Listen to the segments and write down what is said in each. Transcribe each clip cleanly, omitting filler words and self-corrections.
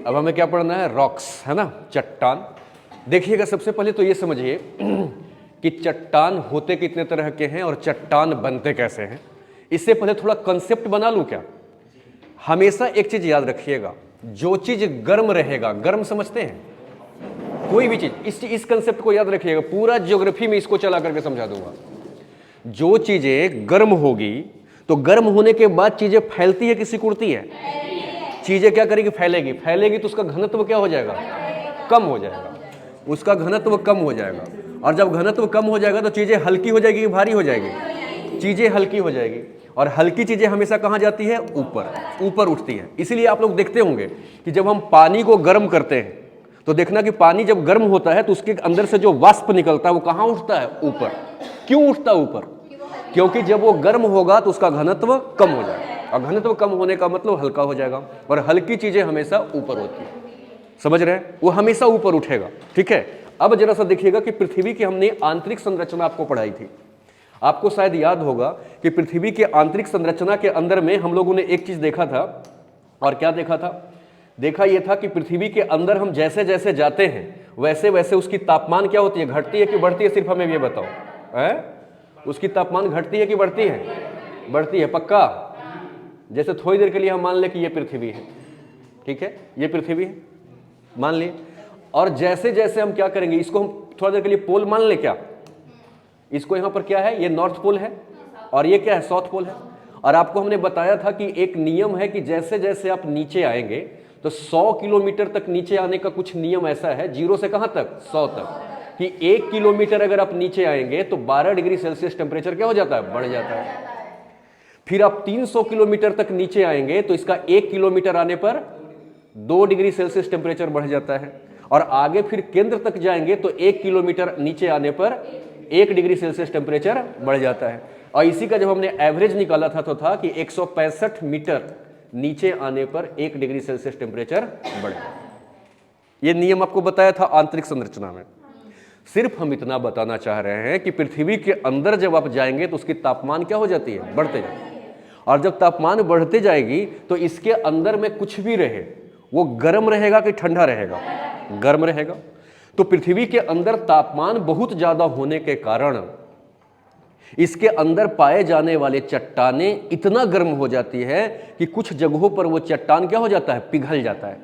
अब हमें क्या पढ़ना है? रॉक्स, है ना, चट्टान। देखिएगा सबसे पहले तो ये समझिए कि चट्टान होते कितने तरह के हैं और चट्टान बनते कैसे हैं। इससे पहले थोड़ा कंसेप्ट बना लूं क्या? हमेशा एक चीज याद रखिएगा, जो चीज गर्म रहेगा, गर्म समझते हैं कोई भी चीज, इस कंसेप्ट को याद रखिएगा, पूरा ज्योग्राफी में इसको चला करके समझा दूंगा। जो चीजें गर्म होगी तो गर्म होने के बाद चीजें फैलती है कि सिकुड़ती है? चीजें क्या करेगी? फैलेगी। फैलेगी तो उसका घनत्व क्या हो जाएगा? कम हो जाएगा। उसका घनत्व कम हो जाएगा, और जब घनत्व कम हो जाएगा तो चीजें हल्की हो जाएगी कि भारी हो जाएगी? चीजें हल्की हो जाएगी, और हल्की चीजें हमेशा कहां जाती है? ऊपर, ऊपर उठती है। इसीलिए आप लोग देखते होंगे कि जब हम पानी को गर्म करते हैं तो देखना कि पानी जब गर्म होता है तो उसके अंदर से जो वाष्प निकलता है वो कहां उठता है? ऊपर। क्यों उठता है ऊपर? क्योंकि जब वो गर्म होगा तो उसका घनत्व कम हो जाएगा, और घनत्व कम होने का मतलब हल्का हो जाएगा, और हल्की चीजें हमेशा ऊपर होती है। समझ रहे हैं? वो हमेशा ऊपर उठेगा। ठीक है, अब जरा सा देखिएगा कि पृथ्वी की हमने आंतरिक संरचना आपको पढ़ाई थी। आपको शायद याद होगा कि पृथ्वी के आंतरिक संरचना के अंदर में हम लोगों ने एक चीज देखा था। और क्या देखा था? देखा यह था कि पृथ्वी के अंदर हम जैसे जैसे जाते हैं वैसे वैसे उसकी तापमान क्या होती है? घटती है कि बढ़ती है? सिर्फ हमें ये बताओ, है? उसकी तापमान घटती है कि बढ़ती है? बढ़ती है। पक्का? जैसे थोड़ी देर के लिए हम मान ले कि ये पृथ्वी है, ठीक है, ये पृथ्वी है मान लिए, और जैसे जैसे हम क्या करेंगे, इसको हम थोड़ा देर के लिए पोल मान ले क्या? इसको यहां पर क्या है? ये नॉर्थ पोल है, और ये क्या है? साउथ पोल है। और आपको हमने बताया था कि एक नियम है कि जैसे जैसे आप नीचे आएंगे तो 100 किलोमीटर तक नीचे आने का कुछ नियम ऐसा है, 0 से कहां तक? 100 तक, कि 1 किलोमीटर अगर आप नीचे आएंगे तो 12 डिग्री सेल्सियस टेम्परेचर क्या हो जाता है? बढ़ जाता है। फिर आप 300 किलोमीटर तक नीचे आएंगे तो इसका 1 किलोमीटर आने पर 2 डिग्री सेल्सियस टेम्परेचर बढ़ जाता है, और आगे फिर केंद्र तक जाएंगे तो 1 किलोमीटर नीचे आने पर 1 डिग्री सेल्सियस टेम्परेचर बढ़ जाता है। और इसी का जब हमने एवरेज निकाला था तो था कि 165 मीटर नीचे आने पर 1 डिग्री सेल्सियस टेम्परेचर बढ़े। ये नियम आपको बताया था आंतरिक संरचना में। सिर्फ हम इतना बताना चाह रहे हैं कि पृथ्वी के अंदर जब आप जाएंगे तो उसकी तापमान क्या हो जाती है? बढ़ते जाती है। और जब तापमान बढ़ते जाएगी तो इसके अंदर में कुछ भी रहे वो गर्म रहेगा कि ठंडा रहेगा? गर्म रहेगा। तो पृथ्वी के अंदर तापमान बहुत ज्यादा होने के कारण इसके अंदर पाए जाने वाले चट्टानें इतना गर्म हो जाती है कि कुछ जगहों पर वो चट्टान क्या हो जाता है? पिघल जाता है।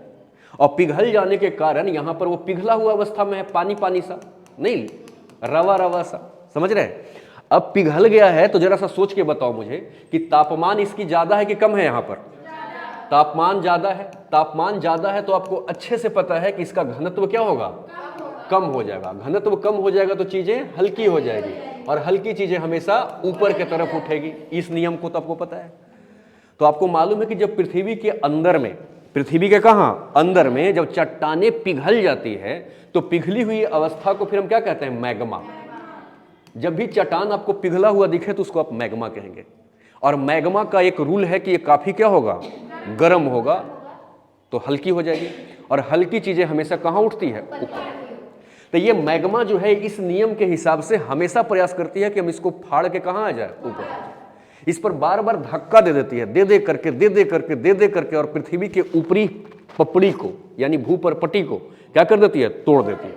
और पिघल जाने के कारण यहां पर वो पिघला हुआ अवस्था में है, पानी पानी सा नहीं, रवा रवा सा। समझ रहे हैं? अब पिघल गया है तो जरा सा सोच के बताओ मुझे कि तापमान इसकी ज्यादा है कि कम है? यहां पर तापमान ज्यादा है। तापमान ज्यादा है तो आपको अच्छे से पता है कि इसका घनत्व क्या होगा? कम हो जाएगा। घनत्व कम हो जाएगा तो चीजें हल्की हो जाएगी, और हल्की चीजें हमेशा ऊपर की तरफ उठेगी। इस नियम को तो आपको पता है। तो आपको मालूम है कि जब पृथ्वी के अंदर में, पृथ्वी के कहां? अंदर में जब चट्टानें पिघल जाती है तो पिघली हुई अवस्था को फिर हम क्या कहते हैं? मैग्मा। जब भी चट्टान आपको पिघला हुआ दिखे तो उसको आप मैग्मा कहेंगे। और मैग्मा का एक रूल है कि ये काफी क्या होगा? गर्म होगा, तो हल्की हो जाएगी, और हल्की चीजें हमेशा कहां उठती है? ऊपर। तो ये मैग्मा जो है इस नियम के हिसाब से हमेशा प्रयास करती है कि हम इसको फाड़ के कहां आ जाए? ऊपर। इस पर बार बार धक्का दे देती है, दे दे करके, और पृथ्वी के ऊपरी पपड़ी को यानी भूपरपटी को क्या कर देती है? तोड़ देती है,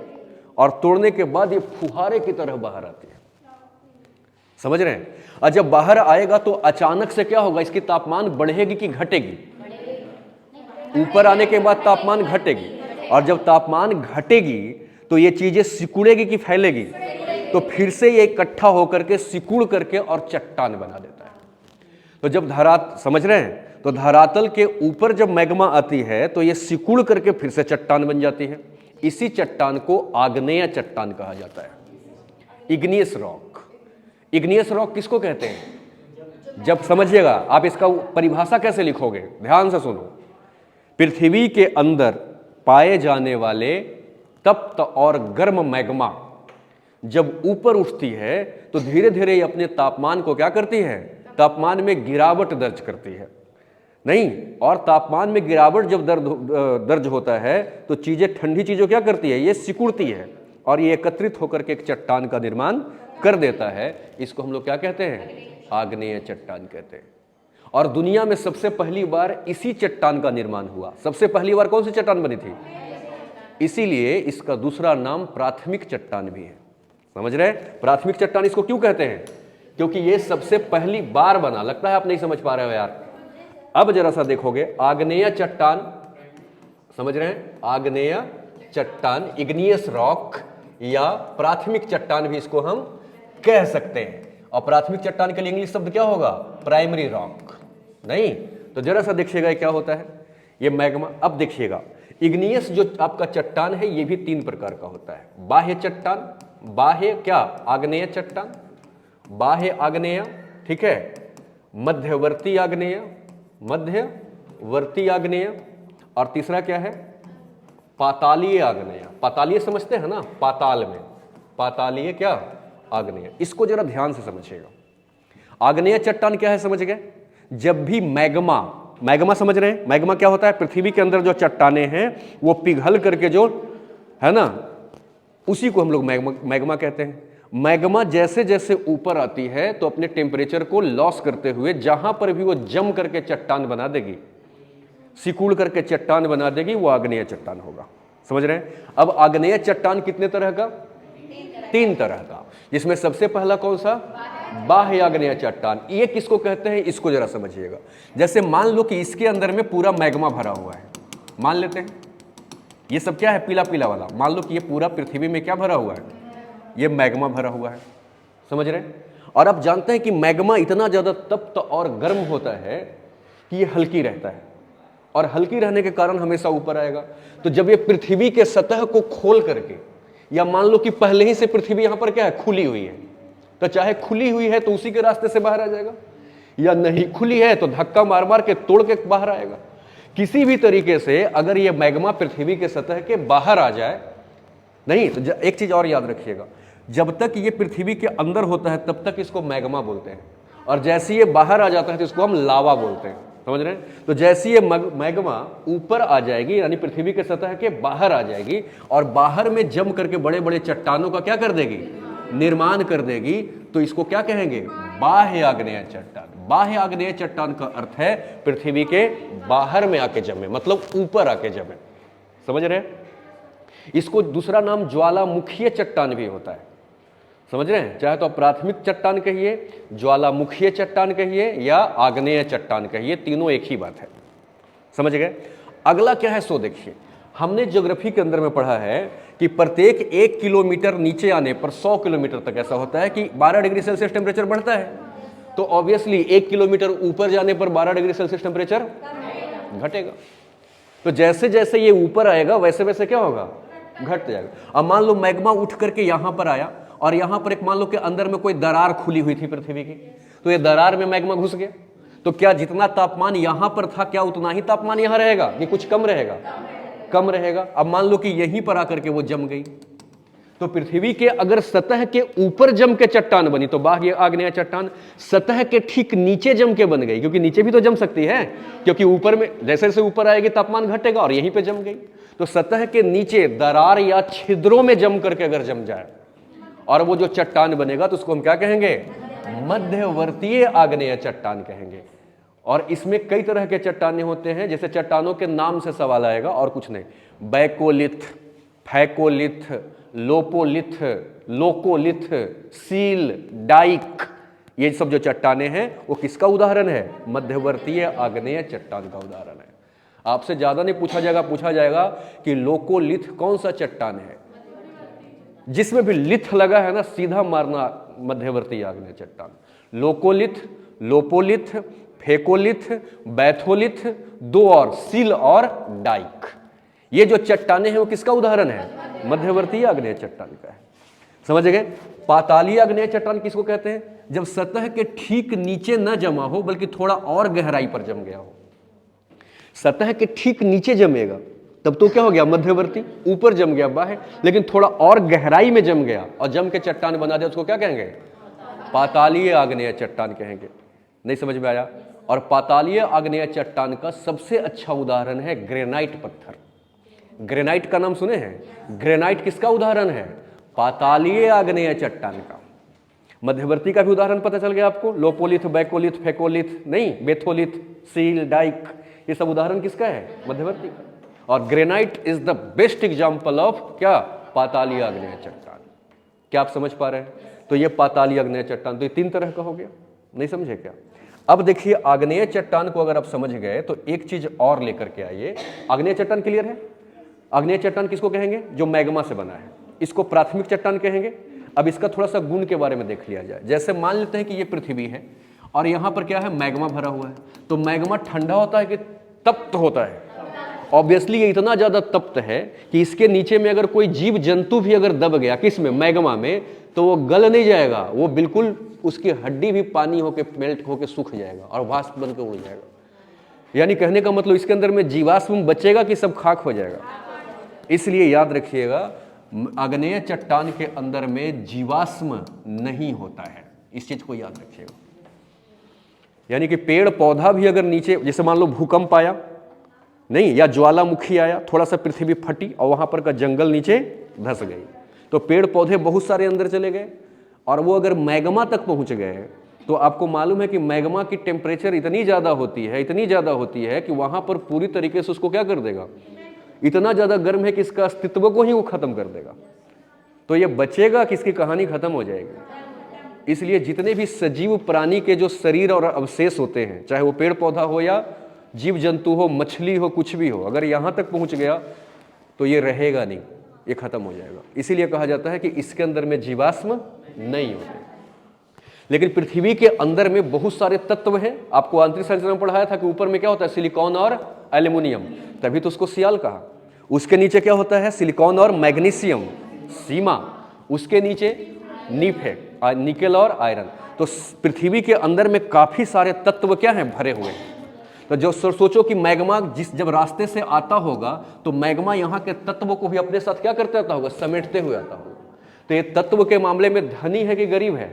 और तोड़ने के बाद ये फुहारे की तरह बाहर आती है। समझ रहे हैं? और जब बाहर आएगा तो अचानक से क्या होगा? इसकी तापमान बढ़ेगी कि घटेगी? ऊपर आने के बाद तापमान घटेगी, और जब तापमान घटेगी तो ये चीजें सिकुड़ेगी कि फैलेगी? तो फिर से ये इकट्ठा होकर के सिकुड़ करके और चट्टान बना देता है। तो जब समझ रहे हैं? तो धरातल के ऊपर जब मैग्मा आती है तो ये सिकुड़ करके फिर से चट्टान बन जाती है। इसी चट्टान को आग्नेय चट्टान कहा जाता है, इग्नियस रॉक। इग्नियस रॉक किसको कहते हैं? जब समझिएगा आप इसका परिभाषा कैसे लिखोगे, ध्यान से सुनो। पृथ्वी के अंदर पाए जाने वाले तप्त और गर्म मैग्मा जब ऊपर उठती है तो धीरे धीरे अपने तापमान को क्या करती है? तापमान में गिरावट दर्ज करती है। नहीं, और तापमान में गिरावट जब दर्ज होता है तो चीजें, ठंडी चीजों क्या करती है? ये सिकुड़ती है, और ये एकत्रित होकर के एक चट्टान का निर्माण कर देता है। इसको हम लोग क्या कहते हैं? आग्नेय चट्टान कहते हैं। और दुनिया में सबसे पहली बार इसी चट्टान का निर्माण हुआ। सबसे पहली बार कौन सी चट्टान बनी थी? इसीलिए इसका दूसरा नाम प्राथमिक चट्टान भी है। समझ रहे? प्राथमिक चट्टान इसको क्यों कहते हैं? क्योंकि ये सबसे पहली बार बना। लगता है आप नहीं समझ पा रहे हो यार। अब जरा सा देखोगे, आग्नेय चट्टान, समझ रहे हैं? आग्नेय चट्टान, इग्नियस रॉक या प्राथमिक चट्टान भी इसको हम कह सकते हैं। और प्राथमिक चट्टान के लिए इंग्लिश शब्द क्या होगा? Primary rock. नहीं तो जरा सा देखिएगा क्या होता है ये मैग्मा। अब देखिएगा, इग्नियस जो आपका चट्टान है ये भी 3 प्रकार का होता है। बाह्य चट्टान, बाह्य क्या? आग्नेय चट्टान, बाह्य आग्नेय, ठीक है। मध्यवर्ती आग्नेय, मध्यवर्ती आग्नेय, और तीसरा क्या है? पातालीय आग्नेय। पातालीय समझते हैं ना? पाताल में, पातालीय क्या? आग्नेय। इसको जरा ध्यान से समझिएगा। आग्नेय चट्टान क्या है समझ गए? जब भी मैग्मा, मैग्मा समझ रहे हैं? मैग्मा क्या होता है? पृथ्वी के अंदर जो चट्टाने हैं वो पिघल करके जो है ना, उसी को हम लोग मैग्मा कहते हैं। मैग्मा जैसे जैसे ऊपर आती है तो अपने टेम्परेचर को लॉस करते हुए जहां पर भी वो जम करके चट्टान बना देगी, सिकुड़ करके चट्टान बना देगी, वो आग्नेय चट्टान होगा। समझ रहे हैं? अब आग्नेय चट्टान कितने तरह का? 3 तरह का। जिसमें सबसे पहला कौन सा? बाह्य आग्नेय चट्टान। ये किसको कहते हैं? इसको जरा समझिएगा। जैसे मान लो कि इसके अंदर में पूरा मैग्मा भरा हुआ है, मान लेते हैं ये सब क्या है? पीला पीला वाला। मान लो कि ये पूरा पृथ्वी में क्या भरा हुआ है? ये मैग्मा भरा हुआ है। समझ रहे हैं? और आप जानते हैं कि मैग्मा इतना ज्यादा तप्त और गर्म होता है कि ये हल्की रहता है, और हल्की रहने के कारण हमेशा ऊपर आएगा। तो जब ये पृथ्वी के सतह को खोल करके, या मान लो कि पहले ही से पृथ्वी यहां पर क्या है? खुली हुई है, तो चाहे खुली हुई है तो उसी के रास्ते से बाहर आ जाएगा, या नहीं खुली है तो धक्का मार मार के तोड़ के बाहर आएगा। किसी भी तरीके से अगर ये मैग्मा पृथ्वी के सतह के बाहर आ जाए, नहीं तो एक चीज और याद रखिएगा, जब तक ये पृथ्वी के अंदर होता है तब तक इसको मैग्मा बोलते हैं, और जैसे ये बाहर आ जाता है तो इसको हम लावा बोलते हैं। समझ रहे हैं? तो जैसे ये मैग्मा ऊपर आ जाएगी, यानी पृथ्वी के सतह के बाहर आ जाएगी, और बाहर में जम करके बड़े बड़े चट्टानों का क्या कर देगी? निर्माण कर देगी, तो इसको क्या कहेंगे? बाह्य आग्नेय चट्टान। बाह्य आग्नेय चट्टान का अर्थ है पृथ्वी के बाहर में आके जमे, मतलब ऊपर आके जमे। समझ रहे हैं? इसको दूसरा नाम ज्वालामुखीय चट्टान भी होता है। समझ रहे हैं? चाहे तो आप प्राथमिक चट्टान कहिए, ज्वालामुखीय चट्टान कहिए, या आग्नेय चट्टान कहिए, तीनों एक ही बात है। समझ गए? अगला क्या है सो देखिए, हमने ज्योग्राफी के अंदर में पढ़ा है कि प्रत्येक 1 किलोमीटर नीचे आने पर 100 किलोमीटर तक ऐसा होता है कि 12 डिग्री सेल्सियस टेम्परेचर बढ़ता है। तो ऑब्वियसली 1 किलोमीटर ऊपर जाने पर 12 डिग्री सेल्सियस टेम्परेचर घटेगा। तो जैसे जैसे ये ऊपर आएगा वैसे वैसे क्या होगा? घट जाएगा। अब मान लो मैग्मा उठ करके यहां पर आया, और यहां पर एक मान लो कि अंदर में कोई दरार खुली हुई थी पृथ्वी की, तो ये दरार में मैग्मा घुस गया, तो क्या जितना तापमान यहां पर था क्या उतना ही तापमान यहां रहेगा कि कुछ कम रहेगा? कम रहेगा। अब मान लो कि यहीं पर आकर के वो जम गई, तो पृथ्वी के अगर सतह के ऊपर जम के चट्टान बनी तो बाह्य आग्नेय चट्टान, सतह के ठीक नीचे जम के बन गई, क्योंकि नीचे भी तो जम सकती है, क्योंकि ऊपर में जैसे जैसे ऊपर आएगी तापमान घटेगा, और यहीं पे जम गई। तो सतह के नीचे दरार या छिद्रों में जम करके अगर जम जाए और वो जो चट्टान बनेगा तो उसको हम क्या कहेंगे? मध्यवर्तीय आग्नेय चट्टान कहेंगे। और इसमें कई तरह के चट्टाने होते हैं, जैसे चट्टानों के नाम से सवाल आएगा और कुछ नहीं। बैकोलिथ, फैकोलिथ, लोपोलिथ, लोकोलिथ, सील, डाइक, ये सब जो चट्टाने हैं वो किसका उदाहरण है? मध्यवर्तीय आग्नेय चट्टान का उदाहरण है। आपसे ज्यादा नहीं पूछा जाएगा कि लोकोलिथ कौन सा चट्टान है। जिसमें भी लिथ लगा है ना, सीधा मारना मध्यवर्ती आग्नेय चट्टान। लोकोलिथ, लोपोलिथ, फेकोलिथ, बैथोलिथ, 2 और सील और डाइक, ये जो चट्टाने हैं वो किसका उदाहरण है? मध्यवर्ती आग्नेय चट्टान का है। समझ गए? पातालीय आग्नेय चट्टान किसको कहते हैं? जब सतह के ठीक नीचे न जमा हो बल्कि थोड़ा और गहराई पर जम गया हो। सतह के ठीक नीचे जमेगा तब तो क्या हो गया? मध्यवर्ती। ऊपर जम गया बाह्य, लेकिन थोड़ा और गहराई में जम गया और जम के चट्टान बना दिया, उसको क्या कहेंगे? पातालीय आग्नेय चट्टान कहेंगे। नहीं समझ में आया? और पातालीय आग्नेय चट्टान का सबसे अच्छा उदाहरण है ग्रेनाइट पत्थर। ग्रेनाइट का नाम सुने हैं? ग्रेनाइट किसका उदाहरण है? पातालीय आग्नेय चट्टान का। मध्यवर्ती का भी उदाहरण पता चल गया आपको, लोपोलिथ, बैकोलिथ, फेकोलिथ, नहीं बेथोलिथ, सील, डाइक, ये सब उदाहरण किसका है? मध्यवर्ती का। और granite is the best example of क्या? पातालीय आग्नेय चट्टान। क्या आप समझ पा रहे हैं? तो ये पातालीय आग्नेय चट्टान, तो ये 3 तरह का हो गया, नहीं समझे क्या? अब देखिए आग्नेय चट्टान को अगर आप समझ गए तो एक चीज और लेकर के आइए। आग्नेय चट्टान क्लियर है? आग्नेय चट्टान किसको कहेंगे? जो मैग्मा से बना है, इसको प्राथमिक चट्टान कहेंगे। अब इसका थोड़ा सा गुण के बारे में देख लिया जाए। जैसे मान लेते हैं कि ये पृथ्वी है और यहां पर क्या है? मैग्मा भरा हुआ है। तो मैग्मा ठंडा होता है कि तप्त होता है? ऑब्वियसली ये इतना ज्यादा तप्त है कि इसके नीचे में अगर कोई जीव जंतु भी अगर दब गया किसमें? मैग्मा में, तो वो गल नहीं जाएगा, वो बिल्कुल उसकी हड्डी भी पानी होके मेल्ट होके सूख जाएगा और वाष्प बनकर उड़ जाएगा। यानी कहने का मतलब इसके अंदर में जीवाश्म बचेगा कि सब खाक हो जाएगा? इसलिए याद रखिएगा आग्नेय चट्टान के अंदर में जीवाश्म नहीं होता है, इस चीज को याद रखिएगा। यानी कि पेड़ पौधा भी अगर नीचे, जैसे मान लो भूकंप आया नहीं, या ज्वालामुखी आया, थोड़ा सा पृथ्वी फटी और वहां पर का जंगल नीचे धंस गई, तो पेड़ पौधे बहुत सारे अंदर चले गए और वो अगर मैग्मा तक पहुंच गए तो आपको मालूम है कि मैग्मा की टेम्परेचर इतनी ज्यादा होती है कि वहां पर पूरी तरीके से उसको क्या कर देगा? इतना ज्यादा गर्म है कि इसका अस्तित्व को ही वो खत्म कर देगा। तो ये बचेगा कि इसकी कहानी खत्म हो जाएगी। इसलिए जितने भी सजीव प्राणी के जो शरीर और अवशेष होते हैं, चाहे वो पेड़ पौधा हो या जीव जंतु हो, मछली हो, कुछ भी हो, अगर यहां तक पहुंच गया तो ये रहेगा नहीं, ये खत्म हो जाएगा। इसीलिए कहा जाता है कि इसके अंदर में जीवाश्म नहीं होते। लेकिन पृथ्वी के अंदर में बहुत सारे तत्व हैं। आपको आंतरिक संरचना में पढ़ाया था कि ऊपर में क्या होता है? सिलिकॉन और एल्यूमिनियम, तभी तो उसको सियाल कहा। उसके नीचे क्या होता है? सिलिकॉन और मैग्नीशियम, सीमा। उसके नीचे नीफ है, निकेल और आयरन। तो पृथ्वी के अंदर में काफी सारे तत्व क्या हैं? भरे हुए हैं। तो जो सोचो कि मैग्मा जब रास्ते से आता होगा तो मैग्मा यहाँ के तत्व को भी अपने साथ क्या करते आता होगा? समेटते हुए आता होगा। तो ये तत्व के मामले में धनी है कि गरीब है?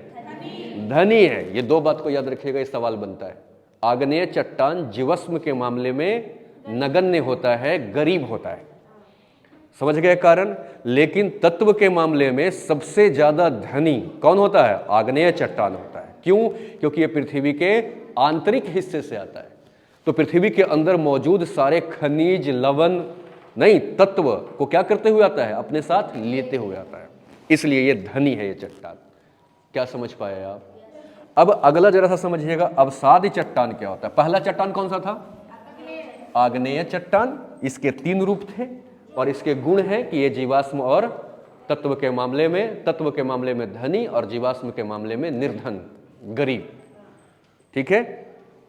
धनी है। ये 2 बात को याद रखिएगा, ये सवाल बनता है। आग्नेय चट्टान जीवाश्म के मामले में नगण्य होता है, गरीब होता है, समझ गए कारण? लेकिन तत्व के मामले में सबसे ज्यादा धनी कौन होता है? आग्नेय चट्टान होता है। क्यों? क्योंकि ये पृथ्वी के आंतरिक हिस्से से आता है। तो पृथ्वी के अंदर मौजूद सारे खनिज, लवण, नहीं तत्व को क्या करते हुए आता है? अपने साथ लेते हुए आता है। इसलिए ये धनी है ये चट्टान। क्या समझ पाए आप? अब अगला जरा सा समझिएगा, अवसादी चट्टान क्या होता है? पहला चट्टान कौन सा था? आग्नेय चट्टान। इसके 3 रूप थे और इसके गुण है कि ये जीवाश्म और तत्व के मामले में धनी और जीवाश्म के मामले में निर्धन, गरीब। ठीक है।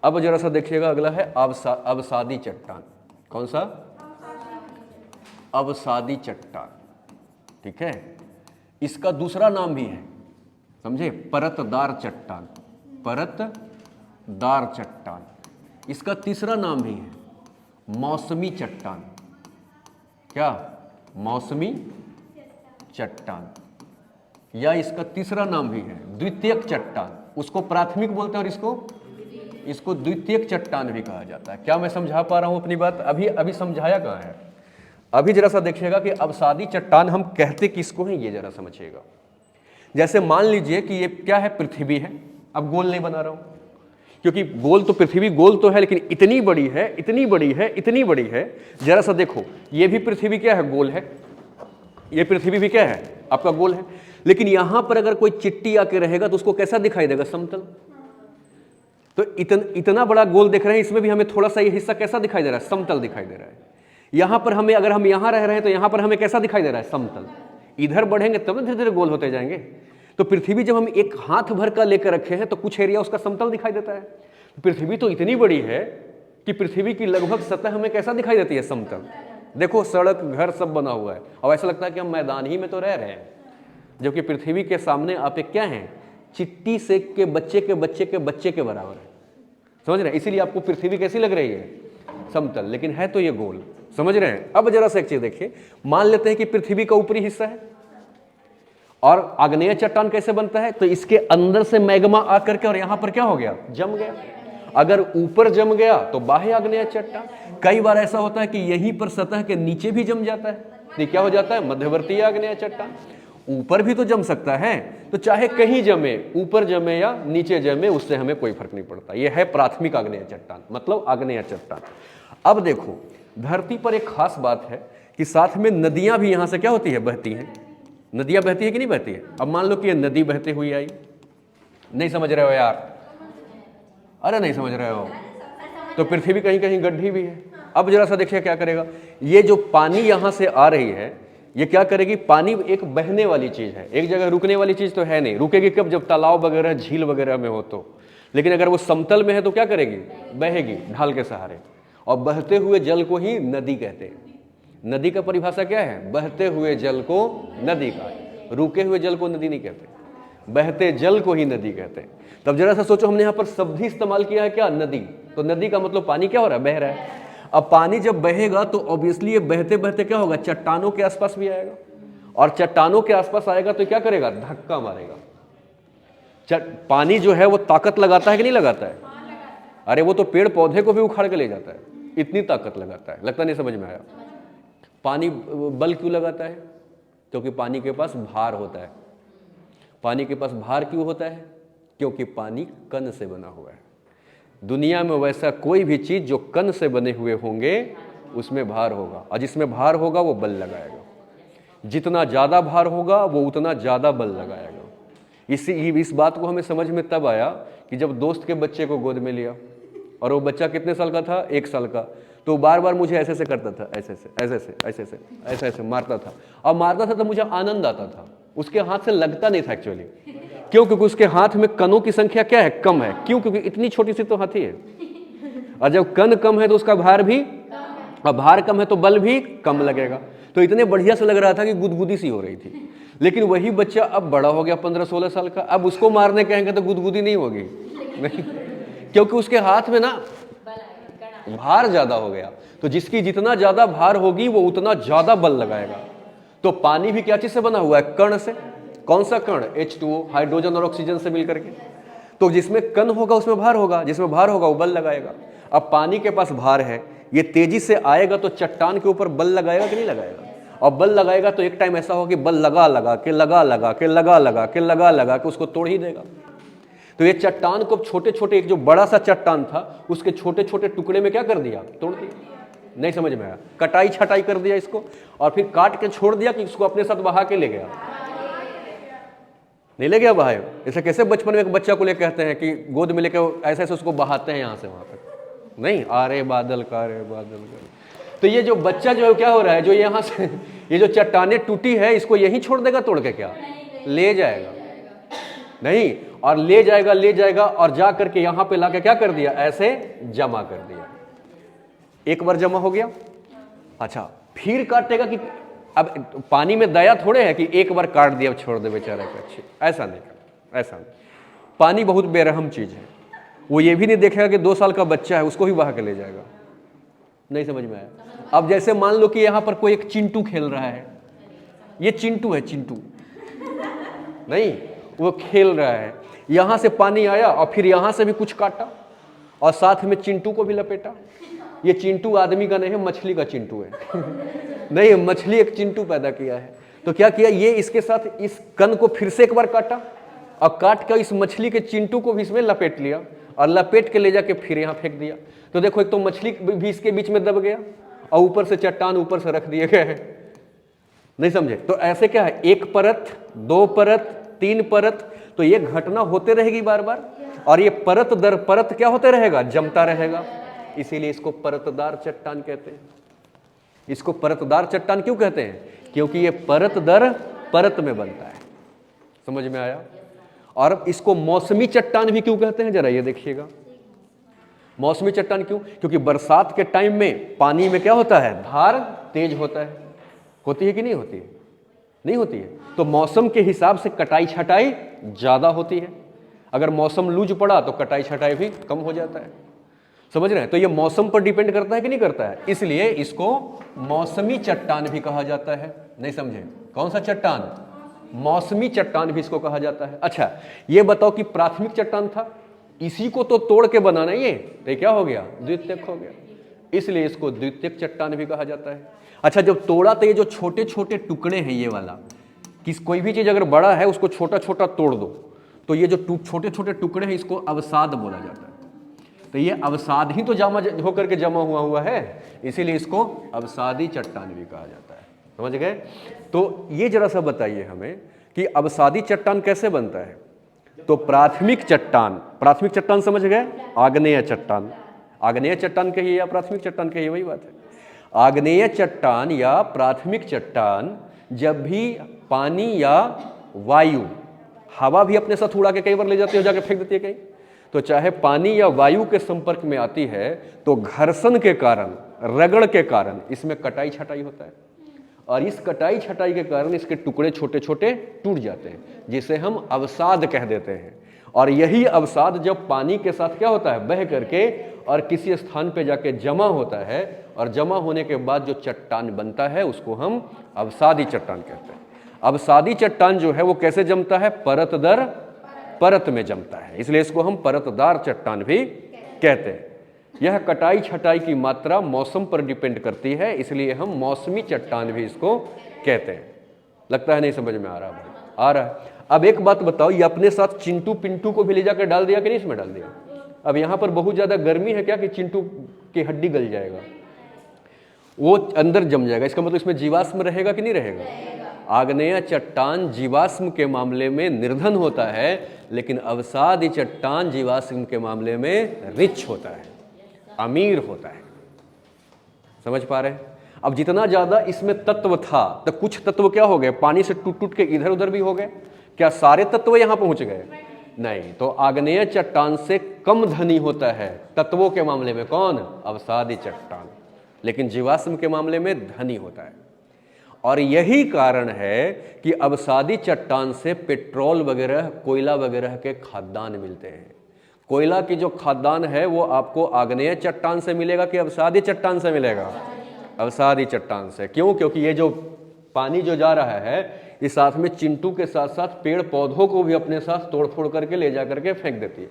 अब जरा सा देखिएगा, अगला है अवसादी चट्टान। कौन सा? अवसादी चट्टान। ठीक है। इसका दूसरा नाम भी है, समझे? परतदार चट्टान, परतदार चट्टान। इसका तीसरा नाम भी है मौसमी चट्टान। क्या? मौसमी चट्टान। या इसका तीसरा नाम भी है द्वितीयक चट्टान। उसको प्राथमिक बोलते हैं और इसको द्वितीयक चट्टान भी कहा जाता है। क्या मैं समझा पा रहा हूं अपनी बात? अभी समझाया कहाँ है? अभी जरा सा देखिएगा कि अवसादी चट्टान हम कहते किसको हैं, ये जरा समझिएगा। जैसे मान लीजिए कि ये क्या है? पृथ्वी है। अब गोल नहीं बना रहा हूं, क्योंकि गोल तो पृथ्वी गोल तो है, लेकिन इतनी बड़ी है, इतनी बड़ी है, इतनी बड़ी है। जरा सा देखो, ये भी पृथ्वी क्या है? गोल है। ये पृथ्वी भी क्या है? आपका गोल है। लेकिन यहां पर अगर कोई चिट्टी आके रहेगा तो उसको कैसा दिखाई देगा? समतल। तो इतना बड़ा गोल देख रहे हैं, इसमें भी हमें थोड़ा सा ये हिस्सा कैसा दिखाई दे रहा है? समतल दिखाई दे रहा है। यहां पर हमें, अगर हम यहां रह रहे हैं तो यहां पर हमें कैसा दिखाई दे रहा है? समतल। इधर बढ़ेंगे तब धीरे धीरे गोल होते जाएंगे। तो पृथ्वी जब हम एक हाथ भर का लेकर रखे हैं तो कुछ एरिया उसका समतल दिखाई देता है। पृथ्वी तो इतनी बड़ी है कि पृथ्वी की लगभग सतह हमें कैसा दिखाई देती है? समतल। देखो सड़क, घर सब बना हुआ है और ऐसा लगता है कि हम मैदान ही में तो रह रहे हैं, जबकि पृथ्वी के सामने आप एक क्या हैं? चिट्टी से के बच्चे के बच्चे के बच्चे के बराबर है। समझ रहे हैं? इसीलिए आपको पृथ्वी कैसी लग रही है? समतल, लेकिन है तो ये गोल। समझ रहे हैं? अब जरा सा एक चीज देखिए, मान लेते हैं कि पृथ्वी का ऊपरी हिस्सा है और आग्नेय चट्टान कैसे बनता है? तो इसके अंदर से मैग्मा आकर के और यहां पर क्या हो गया? जम गया। अगर ऊपर जम गया तो बाह्य आग्नेय चट्टान। कई बार ऐसा होता है कि यहीं पर सतह के नीचे भी जम जाता है, तो क्या हो जाता है? मध्यवर्तीय आग्नेय चट्टान। ऊपर भी तो जम सकता है, तो चाहे कहीं जमे, ऊपर जमे या नीचे जमे, उससे हमें कोई फर्क नहीं पड़ता। यह है प्राथमिक आग्नेय चट्टान, मतलब आग्नेय चट्टान। अब देखो, धरती पर एक खास बात है कि साथ में नदियां भी यहां से क्या होती है, बहती हैं। नदियां बहती है कि नहीं बहती है? अब मान लो कि ये नदी बहते हुई आई, नहीं समझ रहे हो यार? अरे नहीं समझ रहे हो तो पृथ्वी कहीं कहीं गड्ढी भी है। अब जरा सा देखिए क्या करेगा, ये जो पानी यहां से आ रही है, ये क्या करेगी? पानी एक बहने वाली चीज है, एक जगह रुकने वाली चीज तो है नहीं। रुकेगी कब? जब तालाब वगैरह, झील वगैरह में हो तो। लेकिन अगर वो समतल में है तो क्या करेगी? बहेगी ढाल के सहारे। और बहते हुए जल को ही नदी कहते हैं। नदी का परिभाषा क्या है? बहते हुए जल को नदी का। रुके हुए जल को नदी नहीं कहते, बहते जल को ही नदी कहते हैं। तब जरा सा सोचो, हमने यहाँ पर शब्द ही इस्तेमाल किया है क्या? नदी। तो नदी का मतलब पानी क्या हो रहा है? बह रहा है। अब पानी जब बहेगा तो ऑब्वियसली ये बहते बहते क्या होगा? चट्टानों के आसपास भी आएगा, और चट्टानों के आसपास आएगा तो क्या करेगा? धक्का मारेगा। पानी जो है वो ताकत लगाता है कि नहीं लगाता है? अरे वो तो पेड़ पौधे को भी उखाड़ के ले जाता है, इतनी ताकत लगाता है। लगता नहीं समझ में आया? पानी बल क्यों लगाता है? क्योंकि पानी के पास भार होता है। पानी के पास भार क्यों होता है? क्योंकि पानी कण से बना हुआ है। दुनिया में वैसा कोई भी चीज जो कण से बने हुए होंगे उसमें भार होगा, और जिसमें भार होगा वो बल लगाएगा। जितना ज्यादा भार होगा वो उतना ज्यादा बल लगाएगा। इस बात को हमें समझ में तब आया कि जब दोस्त के बच्चे को गोद में लिया, और वो बच्चा कितने साल का था? 1 साल का। तो बार बार मुझे ऐसे ऐसे करता था, ऐसे ऐसे ऐसे ऐसे ऐसे ऐसे ऐसे ऐसे मारता था, और मारता था तो मुझे आनंद आता था। उसके हाथ से लगता नहीं था एक्चुअली। क्यों? क्योंकि उसके हाथ में कणों की संख्या क्या है? कम है। क्यों? क्योंकि इतनी छोटी सी तो हाथी है, और जब कण कम है तो उसका भार भी, और भार कम है तो बल भी कम लगेगा। तो इतने बढ़िया से लग रहा था कि गुदगुदी सी हो रही थी। लेकिन वही बच्चा अब बड़ा हो गया, 15-16 साल का, अब उसको मारने कहेंगे तो गुदगुदी नहीं होगी, नहीं, क्योंकि उसके हाथ में ना भार ज्यादा हो गया। तो जिसकी जितना ज्यादा भार होगी वो उतना ज्यादा बल लगाएगा। तो पानी भी क्या चीज से बना हुआ है? कण से। कौन सा कण? H2O, हाइड्रोजन और ऑक्सीजन से मिलकर के। तो जिसमें कण होगा उसमें भार होगा, जिसमें भार होगा वो बल लगाएगा। अब पानी के पास भार है, ये तेजी से आएगा तो चट्टान के ऊपर बल लगाएगा कि नहीं लगाएगा? और बल लगाएगा तो एक टाइम ऐसा होगा कि बल लगा लगा के लगा लगा के लगा लगा के लगा लगा के उसको तोड़ ही देगा। तो ये चट्टान को छोटे छोटे, एक जो बड़ा सा चट्टान था उसके छोटे छोटे टुकड़े में क्या कर दिया? तोड़ दिया। नहीं समझ में आया? कटाई छटाई कर दिया इसको, और फिर काट के छोड़ दिया कि इसको अपने साथ बहा के ले गया। नहीं ले गया बहाए? ऐसे कैसे बचपन में एक बच्चा को ले कहते हैं कि गोद में लेके ऐसे ऐसे उसको बहाते हैं यहाँ से वहां तक? नहीं, आरे बादल का रे बादल का। तो ये जो बच्चा जो है क्या हो रहा है? जो यहाँ से ये जो चट्टाने टूटी है इसको यहीं छोड़ देगा तोड़ के? क्या ले जाएगा? नहीं, और ले जाएगा और जा करके यहाँ पे लाके क्या कर दिया? ऐसे जमा कर दिया। एक बार जमा हो गया, अच्छा फिर काटेगा कि अब पानी में दया थोड़े है कि एक बार काट दिया छोड़ दे बेचारे को, अच्छे, ऐसा नहीं, ऐसा नहीं। पानी बहुत बेरहम चीज है। वो ये भी नहीं देखेगा कि 2 साल का बच्चा है उसको ही बहा के ले जाएगा। नहीं समझ में आया? अब जैसे मान लो कि यहाँ पर कोई एक चिंटू खेल रहा है, ये चिंटू है, चिंटू नहीं, वो खेल रहा है। यहां से पानी आया और फिर यहां से भी कुछ काटा और साथ में चिंटू को भी लपेटा। ये चिंटू आदमी का नहीं है, मछली का चिंटू है नहीं, मछली एक चिंटू पैदा किया है। तो क्या किया? ये इसके साथ इस कण को फिर से एक बार काटा, और काट कर इस मछली के चिंटू को भी इसमें लपेट लिया, और लपेट के ले जाके फिर यहाँ फेंक दिया। तो देखो, एक तो मछली भी इसके बीच में दब गया, और ऊपर से चट्टान ऊपर से रख दिए गए हैं। नहीं समझे? तो ऐसे क्या है? 1 परत, 2 परत, 3 परत। तो ये घटना होते रहेगी बार बार, और ये परत दर परत क्या होते रहेगा? जमता रहेगा। इसीलिए इसको परतदार चट्टान कहते हैं। इसको परतदार चट्टान क्यों कहते हैं? क्योंकि ये परत दर परत में बनता है। समझ में आया? और इसको मौसमी चट्टान भी क्यों कहते हैं? जरा ये देखिएगा, मौसमी चट्टान क्यों? क्योंकि बरसात के टाइम में पानी में क्या होता है? धार तेज होता है। होती है कि नहीं होती है? नहीं होती है। तो मौसम के हिसाब से कटाई छटाई ज्यादा होती है। अगर मौसम लूज पड़ा तो कटाई छटाई भी कम हो जाता है। समझ रहे हैं? तो ये मौसम पर डिपेंड करता है कि नहीं करता है? इसलिए इसको मौसमी चट्टान भी कहा जाता है। नहीं समझे? कौन सा चट्टान? मौसमी चट्टान भी इसको कहा जाता है। अच्छा, ये बताओ कि प्राथमिक चट्टान था, इसी को तो तोड़ के बनाना ये, तो क्या हो गया? द्वितीयक हो गया। इसलिए इसको द्वितीयक चट्टान भी कहा जाता है। अच्छा, जब तोड़ा तो ये जो छोटे छोटे टुकड़े हैं, ये वाला कि कोई भी चीज अगर बड़ा है उसको छोटा छोटा तोड़ दो तो ये जो छोटे छोटे टुकड़े हैं इसको अवसाद बोला जाता है। तो ये अवसाद ही तो जमा होकर के जमा हुआ है, इसीलिए इसको अवसादी चट्टान भी कहा जाता है। समझ गए? तो ये जरा सा बताइए हमें कि अवसादी चट्टान कैसे बनता है। तो प्राथमिक चट्टान समझ गए? आग्नेय चट्टान, आग्नेय चट्टान कहिए या प्राथमिक चट्टान कहिए, वही बात है। आग्नेय चट्टान या प्राथमिक चट्टान जब भी पानी या वायु, हवा भी अपने साथ उड़ा के कई बार ले जाती है, जाके फेंक देती है कहीं, तो चाहे पानी या वायु के संपर्क में आती है तो घर्षण के कारण, रगड़ के कारण इसमें कटाई छटाई होता है, और इस कटाई छटाई के कारण इसके टुकड़े छोटे छोटे टूट जाते हैं, जिसे हम अवसाद कह देते हैं। और यही अवसाद जब पानी के साथ क्या होता है, बह करके और किसी स्थान पे जाके जमा होता है, और जमा होने के बाद जो चट्टान बनता है उसको हम अवसादी चट्टान कहते हैं। अवसादी चट्टान जो है वो कैसे जमता है, परत दर परत में जमता है, इसलिए इसको हम परतदार चट्टान भी कहते हैं। यह कटाई छटाई की मात्रा मौसम पर डिपेंड करती है, इसलिए हम मौसमी चट्टान भी इसको कहते हैं। लगता है नहीं समझ में आ रहा भाई? आ रहा है। अब एक बात बताओ, ये अपने साथ चिंटू पिंटू को भी ले जाकर डाल दिया कि नहीं इसमें डाल दिया? अब यहाँ पर बहुत ज्यादा गर्मी है क्या कि चिंटू की हड्डी गल जाएगा, वो अंदर जम जाएगा, इसका मतलब इसमें जीवाश्म रहेगा कि नहीं रहेगा? आग्नेय चट्टान जीवाश्म के मामले में निर्धन होता है, लेकिन अवसादी चट्टान जीवाश्म के मामले में रिच होता है, अमीर होता है। समझ पा रहे हैं? अब जितना ज्यादा इसमें तत्व था तो कुछ तत्व क्या हो गए, पानी से टूट टूट के इधर उधर भी हो गए। क्या सारे तत्व यहां पहुंच गए? नहीं। तो आग्नेय चट्टान से कम धनी होता है तत्वों के मामले में कौन? अवसादी चट्टान, लेकिन जीवाश्म के मामले में धनी होता है। और यही कारण है कि अवसादी चट्टान से पेट्रोल वगैरह, कोयला वगैरह के खाद्यान्न मिलते हैं। कोयला की जो खाद्यान्न है वो आपको आग्नेय चट्टान से मिलेगा कि अवसादी चट्टान से मिलेगा? अवसादी चट्टान से। क्यों? क्योंकि ये जो पानी जो जा रहा है इस साथ में चिंटू के साथ साथ पेड़ पौधों को भी अपने साथ तोड़ फोड़ करके ले जा करके फेंक देती है,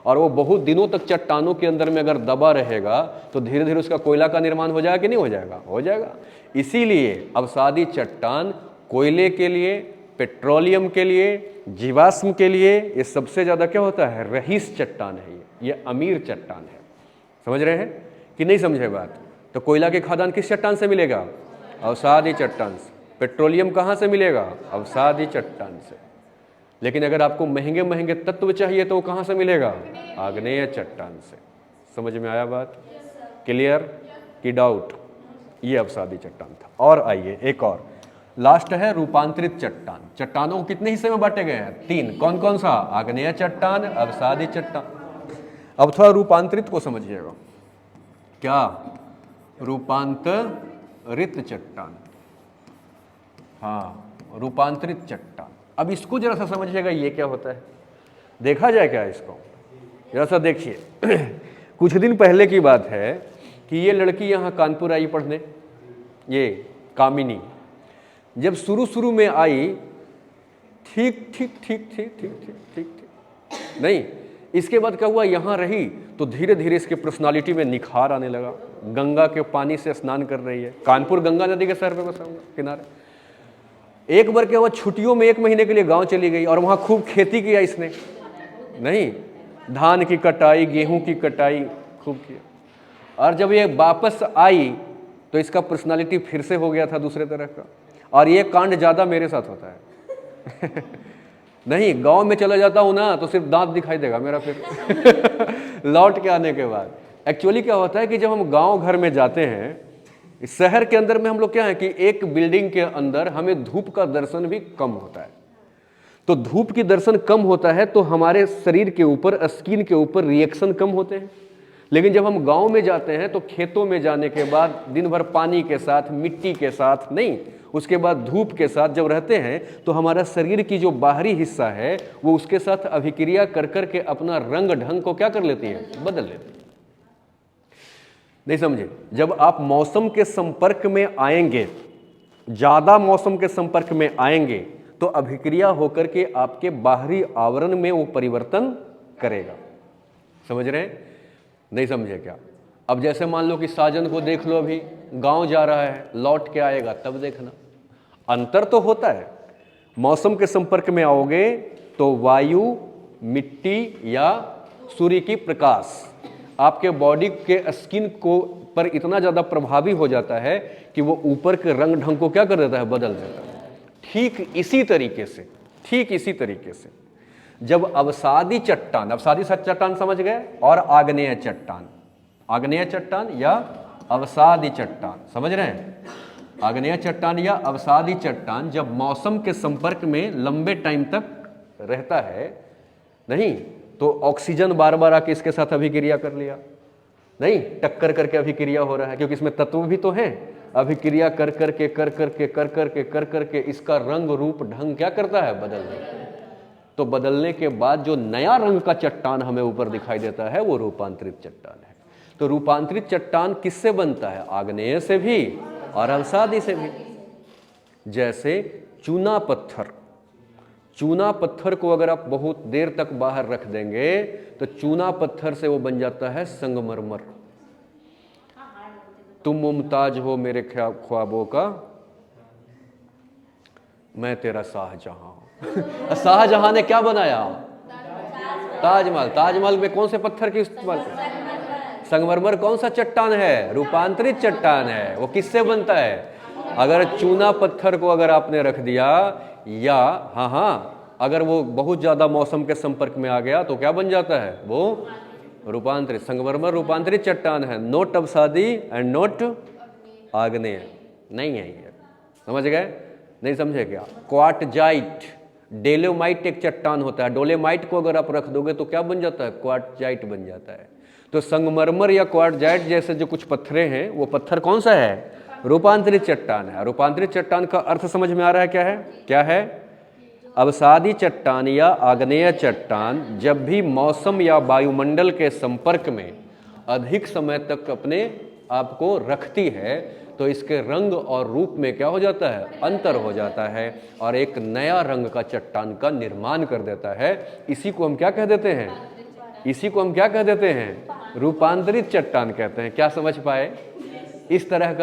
और वो बहुत दिनों तक चट्टानों के अंदर में अगर दबा रहेगा तो धीरे धीरे उसका कोयला का निर्माण हो जाएगा कि नहीं हो जाएगा? हो जाएगा। इसीलिए अवसादी चट्टान कोयले के लिए, पेट्रोलियम के लिए, जीवाश्म के लिए ये सबसे ज्यादा क्या होता है, रईस चट्टान है, ये अमीर चट्टान है। समझ रहे हैं कि नहीं समझे बात? तो कोयला के खादान किस चट्टान से मिलेगा? अवसादी चट्टान से। पेट्रोलियम कहाँ से मिलेगा? अवसादी चट्टान से। लेकिन अगर आपको महंगे महंगे तत्व चाहिए तो वो कहाँ से मिलेगा? आग्नेय चट्टान से। समझ में आया बात? क्लियर कि डाउट? ये अवसादी चट्टान था। और आइए एक और लास्ट है रूपांतरित चट्टान। चट्टानों को कितने हिस्से में बांटे गए हैं? 3। कौन कौन सा? आग्नेय चट्टान, अवसादी चट्टान। अब थोड़ा रूपांतरित को समझिएगा। क्या? रूपांतरित चट्टान। हाँ, रूपांतरित चट्टान। अब इसको जरा सा समझिएगा, ये क्या होता है देखा जाए क्या इसको? जरा सा देखिए। कुछ दिन पहले की बात है कि ये लड़की यहाँ कानपुर आई पढ़ने, ये कामिनी। जब शुरू शुरू में आई ठीक ठीक ठीक ठीक ठीक ठीक ठीक ठीक नहीं, इसके बाद क्या हुआ, यहाँ रही तो धीरे धीरे इसके पर्सनालिटी में निखार आने लगा। गंगा के पानी से स्नान कर रही है, कानपुर गंगा नदी के सर पे बसा हुआ किनारे। एक बार क्या हुआ, छुट्टियों में 1 महीने के लिए गांव चली गई और वहाँ खूब खेती किया इसने, नहीं धान की कटाई, गेहूं की कटाई खूब किया। और जब ये वापस आई तो इसका पर्सनालिटी फिर से हो गया था दूसरे तरह का। और ये कांड ज़्यादा मेरे साथ होता है। नहीं, गांव में चला जाता हूँ ना तो सिर्फ दांत दिखाई देगा मेरा फिर लौट के आने के बाद। एक्चुअली क्या होता है कि जब हम गांव घर में जाते हैं, इस शहर के अंदर में हम लोग क्या है कि एक बिल्डिंग के अंदर हमें धूप का दर्शन भी कम होता है। तो धूप की दर्शन कम होता है तो हमारे शरीर के ऊपर, स्किन के ऊपर रिएक्शन कम होते हैं। लेकिन जब हम गांव में जाते हैं तो खेतों में जाने के बाद दिन भर पानी के साथ, मिट्टी के साथ, नहीं उसके बाद धूप के साथ जब रहते हैं तो हमारा शरीर की जो बाहरी हिस्सा है वो उसके साथ अभिक्रिया कर कर के अपना रंग ढंग को क्या कर लेती है, बदल लेती है। नहीं समझे? जब आप मौसम के संपर्क में आएंगे, ज्यादा मौसम के संपर्क में आएंगे तो अभिक्रिया होकर के आपके बाहरी आवरण में वो परिवर्तन करेगा। समझ रहे हैं? नहीं समझे क्या? अब जैसे मान लो कि साजन को देख लो, अभी गांव जा रहा है, लौट के आएगा तब देखना, अंतर तो होता है। मौसम के संपर्क में आओगे तो वायु, मिट्टी या सूर्य की प्रकाश आपके बॉडी के स्किन को पर इतना ज़्यादा प्रभावी हो जाता है कि वो ऊपर के रंग ढंग को क्या कर देता है, बदल देता है। ठीक इसी तरीके से जब अवसादी चट्टान समझ गए, और आग्नेय चट्टान या अवसादी चट्टान समझ रहे हैं, आग्नेय चट्टान या अवसादी चट्टान जब मौसम के संपर्क में लंबे टाइम तक रहता है नहीं, तो ऑक्सीजन बार बार आके इसके साथ अभिक्रिया कर लिया, नहीं टक्कर करके अभिक्रिया हो रहा है, क्योंकि इसमें तत्व भी तो हैं, अभिक्रिया कर करके इसका रंग रूप ढंग क्या करता है, बदल देता है। तो बदलने के बाद जो नया रंग का चट्टान हमें ऊपर दिखाई देता है वो रूपांतरित चट्टान है। तो रूपांतरित चट्टान किससे बनता है, आग्नेय से भी और अवसादी से भी। जैसे चूना पत्थर को अगर आप बहुत देर तक बाहर रख देंगे तो चूना पत्थर से वो बन जाता है संगमरमर। तुम मुमताज हो मेरे ख्वाबों का, मैं तेरा शाहजहां हूं। शाहजहां ने क्या बनाया, ताजमहल में कौन से पत्थर की इस्तेमाल, संगमरमर कौन सा चट्टान है, रूपांतरित चट्टान है। वो किससे बनता है, अगर चूना पत्थर को अगर आपने रख दिया या अगर वो बहुत ज़्यादा मौसम के संपर्क में आ गया तो क्या बन जाता है, वो रूपांतरित। संगमरमर रूपांतरित चट्टान है, नोट अवसादी एंड नोट आग्नेय नहीं है ये, समझ गए, नहीं समझे क्या। क्वार्टजाइट, डोलेमाइट एक चट्टान होता है, डोलेमाइट को अगर आप रख दोगे तो क्या बन जाता है, क्वार्टजाइट बन जाता है। तो संगमरमर या क्वार्टजाइट जैसे जो कुछ पत्थरे हैं वो पत्थर कौन सा है, रूपांतरित चट्टान है। रूपांतरित चट्टान का अर्थ समझ में आ रहा है, क्या है, अवसादी चट्टान या आग्नेय चट्टान जब भी मौसम या वायुमंडल के संपर्क में अधिक समय तक अपने आप को रखती है तो इसके रंग और रूप में क्या हो जाता है, अंतर हो जाता है और एक नया रंग का चट्टान का निर्माण कर देता है। इसी को हम क्या कह देते हैं, रूपांतरित चट्टान कहते हैं। क्या समझ पाए, इस तरह का